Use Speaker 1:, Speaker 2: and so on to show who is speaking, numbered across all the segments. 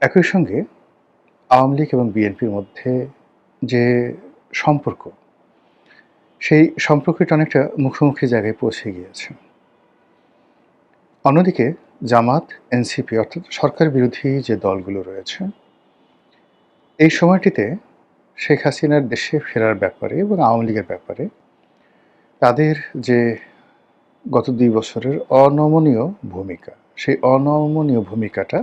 Speaker 1: একই সঙ্গে আওয়ামী লীগ এবং বিএনপির মধ্যে যে সম্পর্ক, সেই সম্পর্কটা অনেকটা মুখোমুখি জায়গায় পৌঁছে গিয়েছে। অন্যদিকে জামাত, এনসিপি অর্থাৎ সরকার বিরোধী যে দলগুলো রয়েছে, এই সময়টিতে শেখ হাসিনার দেশে ফেরার ব্যাপারে এবং আওয়ামী লীগের ব্যাপারে তাদের যে গত ২ বছরের অনমনীয় ভূমিকা, সেই অনমনীয় ভূমিকাটা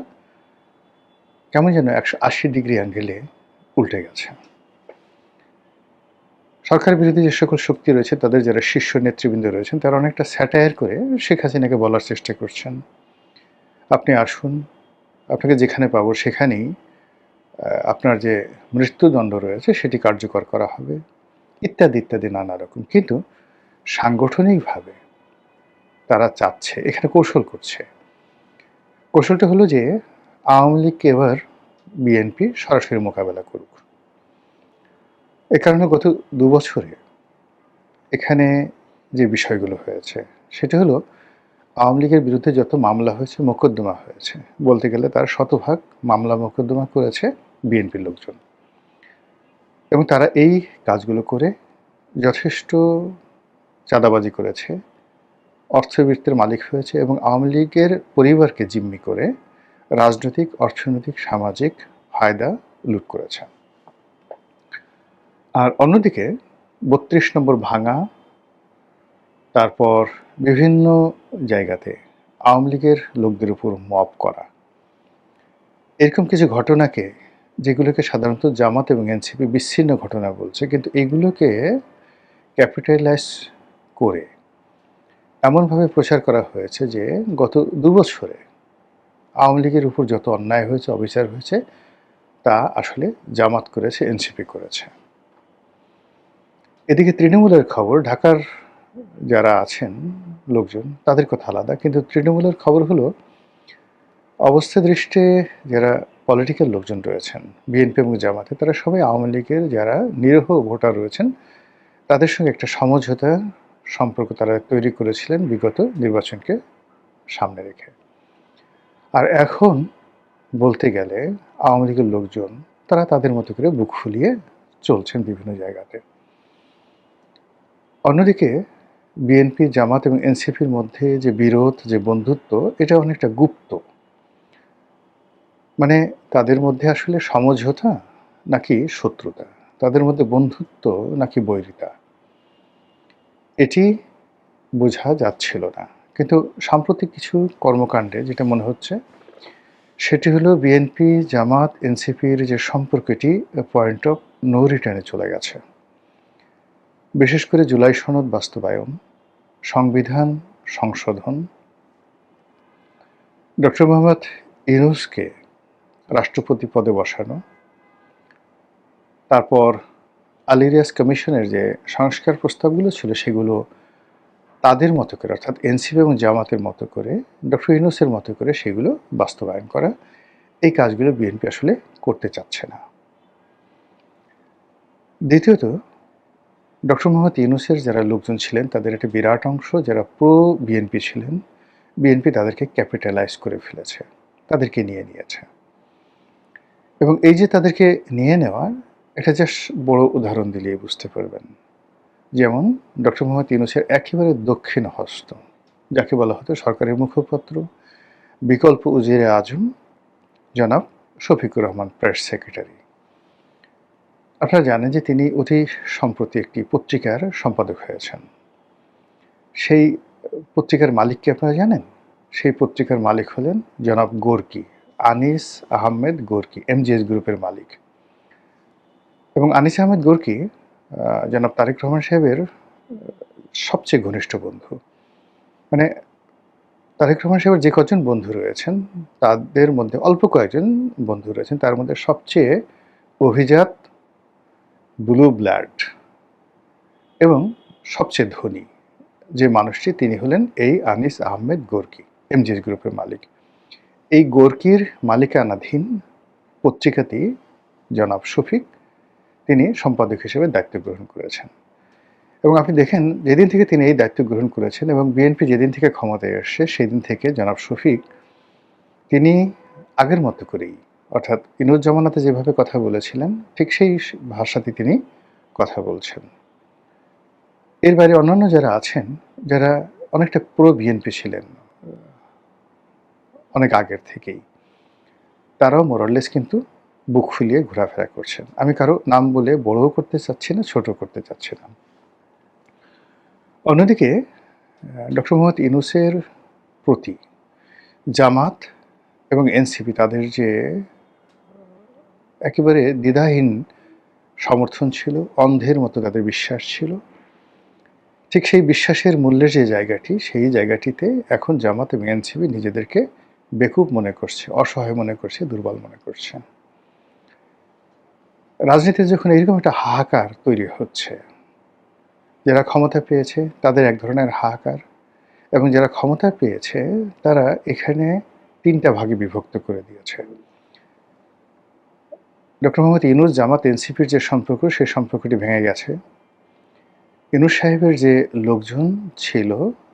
Speaker 1: কেমন যেন ১৮০ ডিগ্রি অ্যাঙ্গেলে উল্টে গেছে। সরকার বিরোধী যে সকল শক্তি রয়েছে, তাদের যারা শীর্ষ নেতৃবৃন্দ রয়েছেন, তারা অনেকটা স্যাটায়ার করে শেখ হাসিনাকে বলার চেষ্টা করছেন, "আপনি আসুন, আপনাকে যেখানে পাবো সেখানেই আপনার যে মৃত্যুদণ্ড রয়েছে সেটি কার্যকর করা হবে", ইত্যাদি, ইত্যাদি নানা রকম। কিন্তু সাংগঠনিকভাবে তারা চাচ্ছে, এখানে কৌশল করছে। কৌশলটা হলো যে আওয়ামী লীগকে এবার বিএনপি সরাসরি মোকাবেলা করুক। এ কারণে গত ২ বছরে এখানে যে বিষয়গুলো হয়েছে সেটা হলো আওয়ামী লীগের বিরুদ্ধে যত মামলা হয়েছে, মোকদ্দমা হয়েছে, বলতে গেলে তার শতভাগ মামলা মোকদ্দমা করেছে বিএনপির লোকজন। এবং তারা এই কাজগুলো করে যথেষ্ট চাঁদাবাজি করেছে, অর্থবৃত্তের মালিক হয়েছে এবং আওয়ামী লীগের পরিবারকে জিম্মি করে রাজনৈতিক, অর্থনৈতিক, সামাজিক ফায়দা লুট করেছে। আর অন্যদিকে ৩২ নম্বর ভাঙা, তারপর বিভিন্ন জায়গাতে আওয়ামী লীগের লোকদের উপর মব করা, এরকম কিছু ঘটনাকে, যেগুলোকে সাধারণত জামাত এবং এনসিপি বিচ্ছিন্ন ঘটনা বলছে, কিন্তু এগুলোকে ক্যাপিটালাইজ করে এমনভাবে প্রচার করা হয়েছে যে গত ২ বছরে আওয়ামী লীগের উপর যত অন্যায় হয়েছে, অবিচার হয়েছে, তা আসলে জামাত করেছে, এনসিপি করেছে। এদিকে তৃণমূলের খবর, ঢাকার যারা আছেন লোকজন, তাদের কথা আলাদা, কিন্তু তৃণমূলের খবর হলো অবস্থা দৃষ্টে যারা পলিটিক্যাল লোকজন রয়েছেন বিএনপি এবং জামাতে, তারা সবাই আওয়ামী লীগের যারা নিরীহ ভোটার রয়েছেন তাদের সঙ্গে একটা সমঝোতা সম্পর্ক তারা তৈরি করেছিলেন বিগত নির্বাচনকে সামনে রেখে। আর এখন বলতে গেলে আওয়ামী লীগের লোকজন তারা তাদের মতো করে বুক ফুলিয়ে চলছেন বিভিন্ন জায়গাতে। অন্যদিকে বিএনপি, জামাত এবং এনসিপির মধ্যে যে বিরোধ, যে বন্ধুত্ব, এটা অনেকটা গুপ্ত। মানে তাদের মধ্যে আসলে সমঝোতা নাকি শত্রুতা, তাদের মধ্যে বন্ধুত্ব নাকি বৈরিতা, এটি বোঝা যাচ্ছিল না। কিন্তু সাম্প্রতিক কিছু কর্মকাণ্ডে যেটা মনে হচ্ছে সেটি হলো বিএনপি, জামাত, এনসিপির যে সম্পর্কটি পয়েন্ট অফ নো রিটার্নে চলে গেছে। বিশেষ করে জুলাই সনদ বাস্তবায়ন, সংবিধান সংশোধন, ডক্টর মোহাম্মদ ইউনূসকে রাষ্ট্রপতি পদে বসানো, তারপর আলী রিয়াজ কমিশনের যে সংস্কার প্রস্তাবগুলো ছিল সেগুলো তাদের মতো করে, অর্থাৎ এনসিপি এবং জামাতের মতো করে, ডক্টর ইউনূসের মতো করে সেগুলো বাস্তবায়ন করা, এই কাজগুলো বিএনপি আসলে করতে চাচ্ছে না। দ্বিতীয়ত, ডক্টর মোহাম্মদ ইউনূসের যারা লোকজন ছিলেন তাদের একটা বিরাট অংশ যারা প্রো বিএনপি ছিলেন, বিএনপি তাদেরকে ক্যাপিটালাইজ করে ফেলেছে, তাদেরকে নিয়ে নিয়েছে। এবং এই যে তাদেরকে নিয়ে নেওয়া, এটা জাস্ট বড় উদাহরণ দিলেই বুঝতে পারবেন। যেমন ডক্টর মোহাম্মদ ইউনূসের একেবারে দক্ষিণ হস্ত, যাকে বলা হতো সরকারের মুখপাত্র, বিকল্প উজিরে আজম জনাব শফিকুর রহমান, প্রেস সেক্রেটারি। আপনারা জানেন যে তিনি অতি সম্প্রতি একটি পত্রিকার সম্পাদক হয়েছেন। সেই পত্রিকার মালিক কি আপনারা জানেন? সেই পত্রিকার মালিক হলেন জনাব Gorky, Anis Ahmed Gorky, MGS গ্রুপের মালিক। এবং আনিস আহমেদ গোর্কি জনাব তারেক রহমান সাহেবের সবচেয়ে ঘনিষ্ঠ বন্ধু। মানে তারেক রহমান সাহেবের যে কজন বন্ধু রয়েছেন তাদের মধ্যে অল্প কয়েকজন বন্ধু রয়েছেন, তার মধ্যে সবচেয়ে অভিজাত, ব্লু ব্লাড এবং সবচেয়ে ধনী যে মানুষটি, তিনি হলেন এই আনিস আহমেদ গোর্কি, এমজিএস গ্রুপের মালিক। এই গোর্কির মালিকানাধীন পত্রিকাটি জনাব শফিক, তিনি সম্পাদক হিসেবে দায়িত্ব গ্রহণ করেছেন। এবং আপনি দেখেন যেদিন থেকে তিনি এই দায়িত্ব গ্রহণ করেছেন এবং বিএনপি যেদিন থেকে ক্ষমতায় আসছে সেদিন থেকে জনাব শফিক তিনি আগের মতো করেই অর্থাৎ ইনুস জামানাতে যেভাবে কথা বলেছিলেন ঠিক সেই ভাষাতে তিনি কথা বলছেন। এর বাইরে অন্যান্য যারা আছেন, যারা অনেকটা প্রো বিএনপি ছিলেন অনেক আগের থেকেই, তারাও মোরাললেস কিন্তু বুক ফুলিয়ে ঘোরাফেরা করছেন। আমি কারো নাম বলে বড়ও করতে চাচ্ছি না, ছোট করতে চাচ্ছি না। অন্যদিকে ডক্টর মোহাম্মদ ইউনূসের প্রতি জামাত এবং এনসিপি তাদের যে একেবারে দ্বিধাহীন সমর্থন ছিল, অন্ধের মতো তাদের বিশ্বাস ছিল, ঠিক সেই বিশ্বাসের মূল্যের যে জায়গাটি, সেই জায়গাটিতে এখন জামাত এবং এনসিপি নিজেদেরকে বেকুব মনে করছে, অসহায় মনে করছে, দুর্বল মনে করছে। রাজনীতিতে যখন এরকম একটা হাহাকার তৈরি হচ্ছে, যারা ক্ষমতা পেয়েছে তাদের এক ধরনের হাহাকার, এবং যারা ক্ষমতা পেয়েছে তারা এখানে ৩টা ভাগে বিভক্ত করে দিয়েছে। ডক্টর মোহাম্মদ ইউনূস জামাত এনসিপির যে সম্পর্ক, সেই সম্পর্কটি ভেঙে গেছে। ইউনূস সাহেবের যে লোকজন ছিল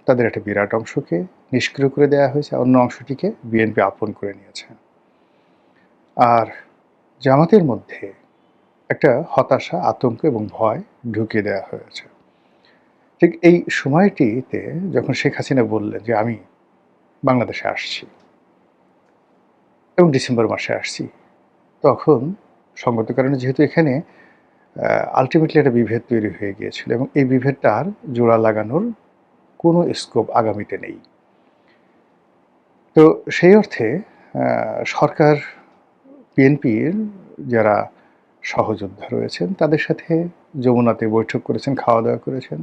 Speaker 1: তাদের একটা বিরাট অংশকে নিষ্ক্রিয় করে দেওয়া হয়েছে, অন্য অংশটিকে বিএনপি আপন করে নিয়েছে। আর জামাতের মধ্যে একটা হতাশা, আতঙ্ক এবং ভয় ঢুকিয়ে দেওয়া হয়েছে। ঠিক এই সময়টিতে যখন শেখ হাসিনা বললেন যে আমি বাংলাদেশে আসছি এবং ডিসেম্বর মাসে আসছি, তখন সঙ্গত কারণে যেহেতু এখানে আলটিমেটলি একটা বিভেদ তৈরি হয়ে গিয়েছিল এবং এই বিভেদটা আর জোড়া লাগানোর কোনো স্কোপ আগামীতে নেই। তো সেই অর্থে সরকার, বিএনপির যারা সহযোদ্ধা রয়েছেন তাদের সাথে যমুনাতে বৈঠক করেছেন, খাওয়া দাওয়া করেছেন,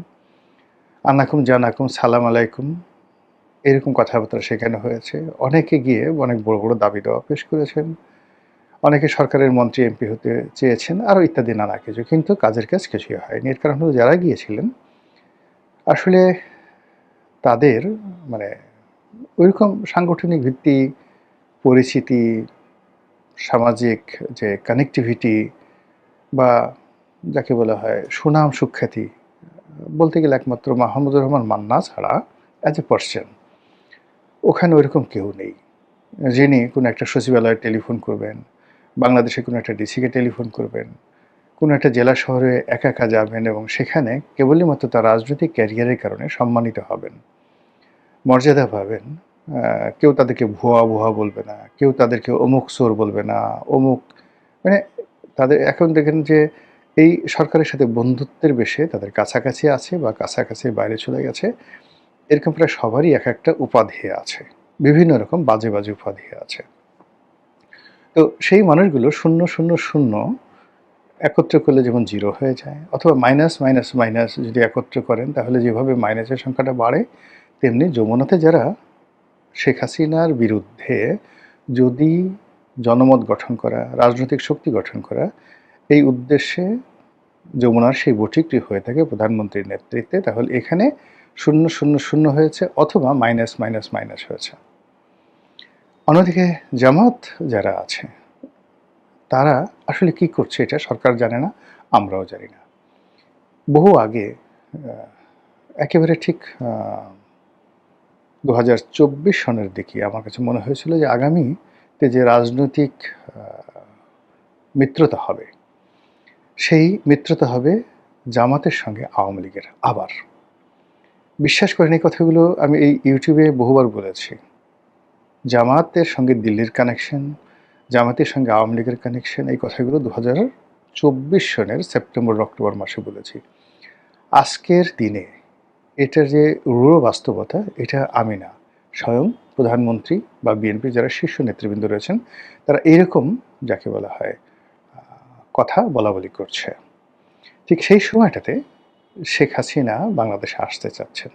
Speaker 1: আনাকুম জানাকুম সালাম আলাইকুম এরকম কথাবার্তা শেখানো হয়েছে। অনেকে গিয়ে অনেক বড় বড় দাবি দেওয়া পেশ করেছেন, অনেকে সরকারের মন্ত্রী এমপি হতে চেয়েছেন, আরও ইত্যাদি নানা কিছু, কিন্তু কাজের কাজ কিছুই হয়নি। এর কারণ হলো যারা গিয়েছিলেন আসলে তাদের মানে ওইরকম সাংগঠনিক ভিত্তি, পরিচিতি, সামাজিক যে কানেক্টিভিটি বা যাকে বলা হয় সুনাম সুখ্যাতি, বলতে গেলে একমাত্র মাহমুদুর রহমান মান্না ছাড়া অ্যাজ এ পার্সন ওখানে ওইরকম কেউ নেই যিনি কোনো একটা সচিবালয়ে টেলিফোন করবেন, বাংলাদেশে কোনো একটা ডিসিকে টেলিফোন করবেন, কোনো একটা জেলা শহরে একা একা যাবেন এবং সেখানে কেবলই মাত্র তার রাজনৈতিক ক্যারিয়ারের কারণে সম্মানিত হবেন, মর্যাদা পাবেন। কেউ তাদেরকে ভুয়া ভুয়া বলবে না, কেউ তাদেরকে অমুক চোর বলবে না, অমুক মানে তাদের এখন দেখেন যে এই সরকারের সাথে বন্ধুত্বের বেশে তাদের কাছাকাছি আছে বা কাছাকাছি বাইরে চলে গেছে, এরকম প্রায় সবারই এক একটা উপাধি আছে, বিভিন্ন রকম বাজে বাজে উপাধি আছে। তো সেই মানুষগুলো 0 0 0 একত্র করলে যেমন 0 হয়ে যায়, অথবা মাইনাস মাইনাস মাইনাস যদি একত্র করেন তাহলে যেভাবে মাইনাসের সংখ্যাটা বাড়ে, তেমনি যমুনাতে যারা শেখ হাসিনার বিরুদ্ধে যদি জনমত গঠন করা, রাজনৈতিক শক্তি গঠন করা, এই উদ্দেশ্যে যমুনার সেই বৈঠকটি হয়ে থাকে প্রধানমন্ত্রীর নেতৃত্বে, তাহলে এখানে 0 0 0 হয়েছে অথবা মাইনাস মাইনাস মাইনাস হয়েছে। অন্যদিকে জামাত যারা আছে তারা আসলে কি করছে এটা সরকার জানে না, আমরাও জানি না। বহু আগে একেবারে ঠিক 2024 সনের দিকে আমার কাছে মনে হয়েছিল যে আগামীতে যে রাজনৈতিক মিত্রতা হবে, সেই মিত্রতা হবে জামাতের সঙ্গে আওয়ামী লীগের। আবার বিশ্বাস করেন এই কথাগুলো আমি এই ইউটিউবে বহুবার বলেছি। জামাতের সঙ্গে দিল্লির কানেকশন, জামাতের সঙ্গে আওয়ামী লীগের কানেকশন, এই কথাগুলো 2024 সনের সেপ্টেম্বর অক্টোবর মাসে বলেছি। আজকের দিনে এটার যে রূঢ় বাস্তবতা, এটা আমি না, স্বয়ং প্রধানমন্ত্রী বা বিএনপির যারা শীর্ষ নেতৃবৃন্দ রয়েছেন তারা এইরকম যাকে বলা হয় কথা বলাবলি করছে। ঠিক সেই সময়টাতে শেখ হাসিনা বাংলাদেশে আসতে চাচ্ছেন।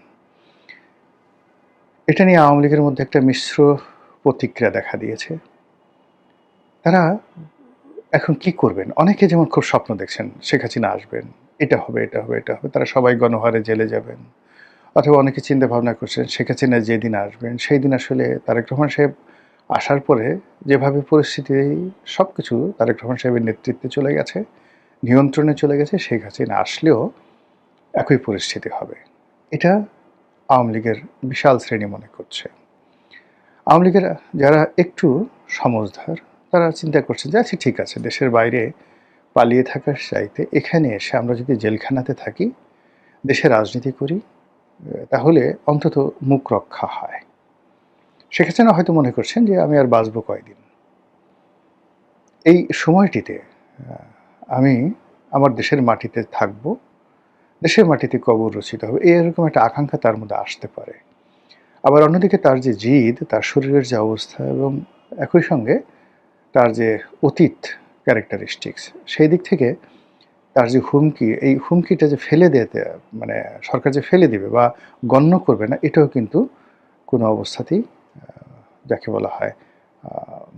Speaker 1: এটা নিয়ে আওয়ামী লীগের মধ্যে একটা মিশ্র প্রতিক্রিয়া দেখা দিয়েছে। তারা এখন কি করবেন? অনেকে যেমন খুব স্বপ্ন দেখছেন শেখ হাসিনা আসবেন, এটা হবে, এটা হবে, এটা হবে, তারা সবাই গণহারে জেলে যাবেন। অথবা অনেকে চিন্তা ভাবনা করছেন শেখ হাসিনা যেদিন আসবেন সেই দিন আসলে তারেক রহমান সাহেব আসার পরে যেভাবে পরিস্থিতি সব কিছু তারেক রহমান সাহেবের নেতৃত্বে চলে গেছে, নিয়ন্ত্রণে চলে গেছে, শেখ হাসিনা আসলেও একই পরিস্থিতি হবে। এটা আওয়ামী লীগের বিশাল শ্রেণী মনে করছে। আওয়ামী লীগের যারা একটু সমঝদার তারা চিন্তা করছেন যে আচ্ছা ঠিক আছে, দেশের বাইরে পালিয়ে থাকার চাইতে এখানে এসে আমরা যদি জেলখানাতে থাকি, দেশে রাজনীতি করি, তাহলে অন্তত মুখ রক্ষা হয়। শেখ হাসিনা হয়তো মনে করছেন যে আমি আর বাঁচব কয়দিন, এই সময়টিতে আমি আমার দেশের মাটিতে থাকব, দেশের মাটিতে কবর রচিত হবে, এরকম একটা আকাঙ্ক্ষা তার মধ্যে আসতে পারে। আবার অন্যদিকে তার যে জিদ, তার শরীরের যে অবস্থা এবং একই সঙ্গে তার যে অতীত ক্যারেক্টারিস্টিক্স, সেই দিক থেকে তার যে হুমকি, এই হুমকিটা যে ফেলে দিতে, মানে সরকার যে ফেলে দিবে বা গণ্য করবে না, এটাও কিন্তু কোনো অবস্থাতেই যাকে বলা হয়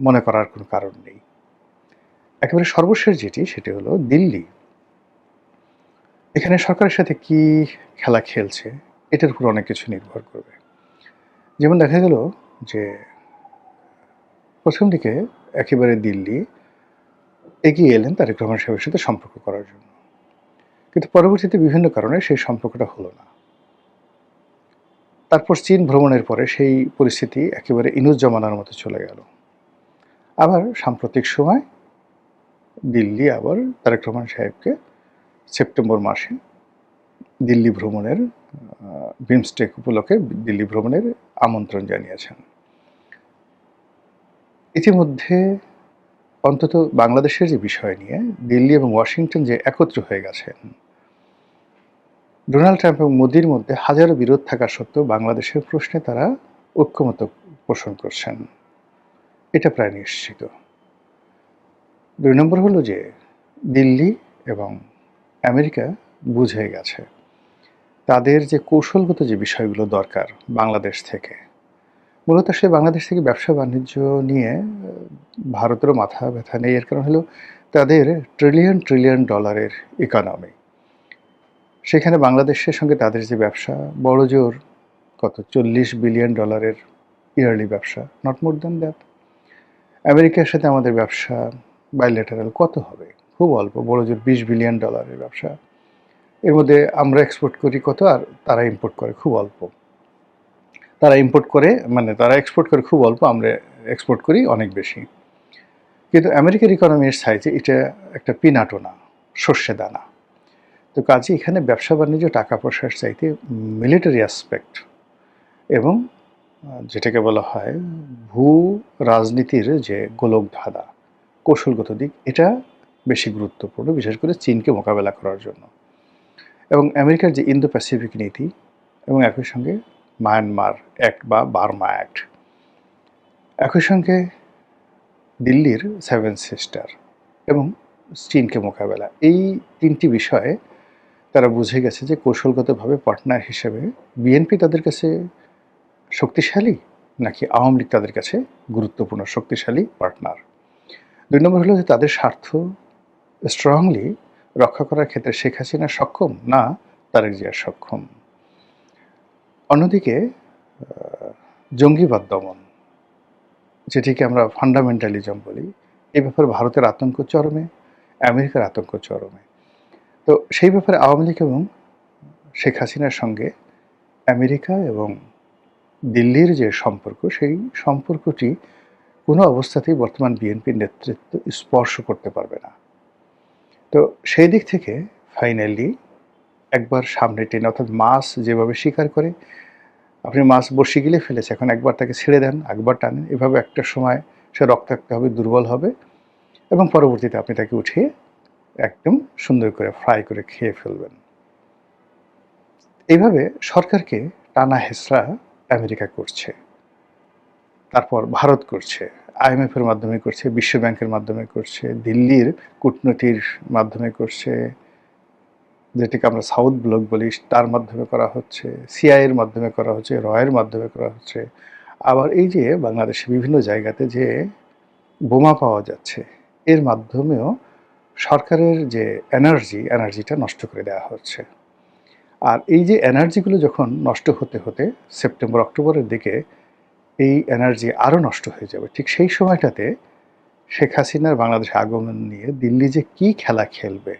Speaker 1: মনে করার কোনো কারণ নেই। একেবারে সর্বশেষ যেটি, সেটি হলো দিল্লি। এখানে সরকারের সাথে কি খেলা খেলছে, এটার উপর অনেক কিছু নির্ভর করবে। যেমন দেখা গেল যে প্রথম দিকে একেবারে দিল্লি এগিয়ে এলেন তারেক রহমান সাহেবের সাথে সম্পর্ক করার জন্য, কিন্তু পরবর্তীতে বিভিন্ন কারণে সেই সম্পর্কটা হলো না। তারপর চীন ভ্রমণের পরে সেই পরিস্থিতি একেবারে ইনুস জমানার মতো চলে গেল। আবার সাম্প্রতিক সময় দিল্লি আবার তারেক রহমান সাহেবকে সেপ্টেম্বর মাসে দিল্লি ভ্রমণের বিমস্টেক উপলক্ষে দিল্লি ভ্রমণের আমন্ত্রণ জানিয়েছেন। ইতিমধ্যে অন্তত বাংলাদেশের যে বিষয় নিয়ে দিল্লি এবং ওয়াশিংটন যে একত্র হয়ে গেছেন, ডোনাল্ড ট্রাম্প এবং মোদির মধ্যে হাজারো বিরোধ থাকা সত্ত্বেও বাংলাদেশের প্রশ্নে তারা ঐক্যমত পোষণ করছেন, এটা প্রায় নিশ্চিত। ২ নম্বর হলো যে দিল্লি এবং আমেরিকা বুঝে গেছে তাদের যে কৌশলগত যে বিষয়গুলো দরকার বাংলাদেশ থেকে, মূলত সে বাংলাদেশ থেকে ব্যবসা বাণিজ্য নিয়ে ভারতেরও মাথা ব্যথা নেই। এর কারণ হলো তাদের ট্রিলিয়ন ট্রিলিয়ন ডলারের ইকোনমি, সেখানে বাংলাদেশের সঙ্গে তাদের যে ব্যবসা বড়জোর কত 40 বিলিয়ন ডলারের ইয়ারলি ব্যবসা, নট মোর দ্যান দ্যাট। আমেরিকার সাথে আমাদের ব্যবসা বাইলেটারাল কত হবে, খুব অল্প, বড়জোর 20 বিলিয়ন ডলারের ব্যবসা। এর মধ্যে আমরা এক্সপোর্ট করি কত আর তারা ইম্পোর্ট করে খুব অল্প। তারা ইম্পোর্ট করে, মানে তারা এক্সপোর্ট করে খুব অল্প, আমরা এক্সপোর্ট করি অনেক বেশি। কিন্তু আমেরিকার ইকোনমির সাইজে এটা একটা পিনাটও না, সর্ষে দানা। তো কাজে এখানে ব্যবসা বাণিজ্য টাকা পয়সার চাইতে মিলিটারি অ্যাসপেক্ট এবং যেটাকে বলা হয় ভূ রাজনীতির যে গোলকধাঁধা, কৌশলগত দিক, এটা বেশি গুরুত্বপূর্ণ, বিশেষ করে চীনকে মোকাবেলা করার জন্য। এবং আমেরিকার যে ইন্দো প্যাসিফিক নীতি এবং একই সঙ্গে মায়ানমার অ্যাক্ট বা বার্মা অ্যাক্ট, একই সঙ্গে দিল্লির 7 সিস্টার এবং চীনকে মোকাবেলা, এই 3টি বিষয়ে তারা বুঝে গেছে যে কৌশলগতভাবে পার্টনার হিসেবে বিএনপি তাদের কাছে শক্তিশালী নাকি আওয়ামী লীগ তাদের কাছে গুরুত্বপূর্ণ শক্তিশালী পার্টনার। 2 নম্বর হলো যে তাদের স্বার্থ স্ট্রংলি রক্ষা করার ক্ষেত্রে শেখ হাসিনা সক্ষম না তারেক জিয়া সক্ষম। অন্যদিকে জঙ্গিবাদ দমন, যেটিকে আমরা ফান্ডামেন্টালিজম বলি, এই ব্যাপারে ভারতের আতঙ্ক চরমে, আমেরিকার আতঙ্ক চরমে। তো সেই ব্যাপারে আওয়ামী লীগ এবং শেখ হাসিনার সঙ্গে আমেরিকা এবং দিল্লির যে সম্পর্ক, সেই সম্পর্কটি কোনো অবস্থাতেই বর্তমান বিএনপির নেতৃত্ব স্পর্শ করতে পারবে না। তো সেই দিক থেকে ফাইনালি একবার সামনে টেনে, অর্থাৎ মাছ যেভাবে শিকার করে, আপনি মাছ বড়শি গিলে ফেলেছে, এখন একবার তাকে ছেড়ে দেন, একবার টানেন, এভাবে একটা সময় সে রক্তাক্ত হবে, দুর্বল হবে এবং পরবর্তীতে আপনি তাকে উঠিয়ে একদম সুন্দর করে ফ্রাই করে খেয়ে ফেলবেন। এইভাবে সরকারকে টানা হেঁচড়া আমেরিকা করছে, তারপর ভারত করছে, আইএমএফের মাধ্যমে করছে, বিশ্ব ব্যাংকের মাধ্যমে করছে, দিল্লির কূটনীতির মাধ্যমে করছে, যেটিকে আমরা সাউথ ব্লক বলি, তার মাধ্যমে করা হচ্ছে, সিআইয়ের মাধ্যমে করা হচ্ছে, রয়ের মাধ্যমে করা হচ্ছে। আবার এই যে বাংলাদেশে বিভিন্ন জায়গাতে যে বোমা পাওয়া যাচ্ছে, এর মাধ্যমেও সরকারের যে এনার্জিটা নষ্ট করে দেওয়া হচ্ছে। আর এই যে এনার্জিগুলো যখন নষ্ট হতে হতে সেপ্টেম্বর অক্টোবরের দিকে এই এনার্জি আরও নষ্ট হয়ে যাবে, ঠিক সেই সময়টাতে শেখ হাসিনার বাংলাদেশে আগমন নিয়ে দিল্লি যে কী খেলা খেলবে,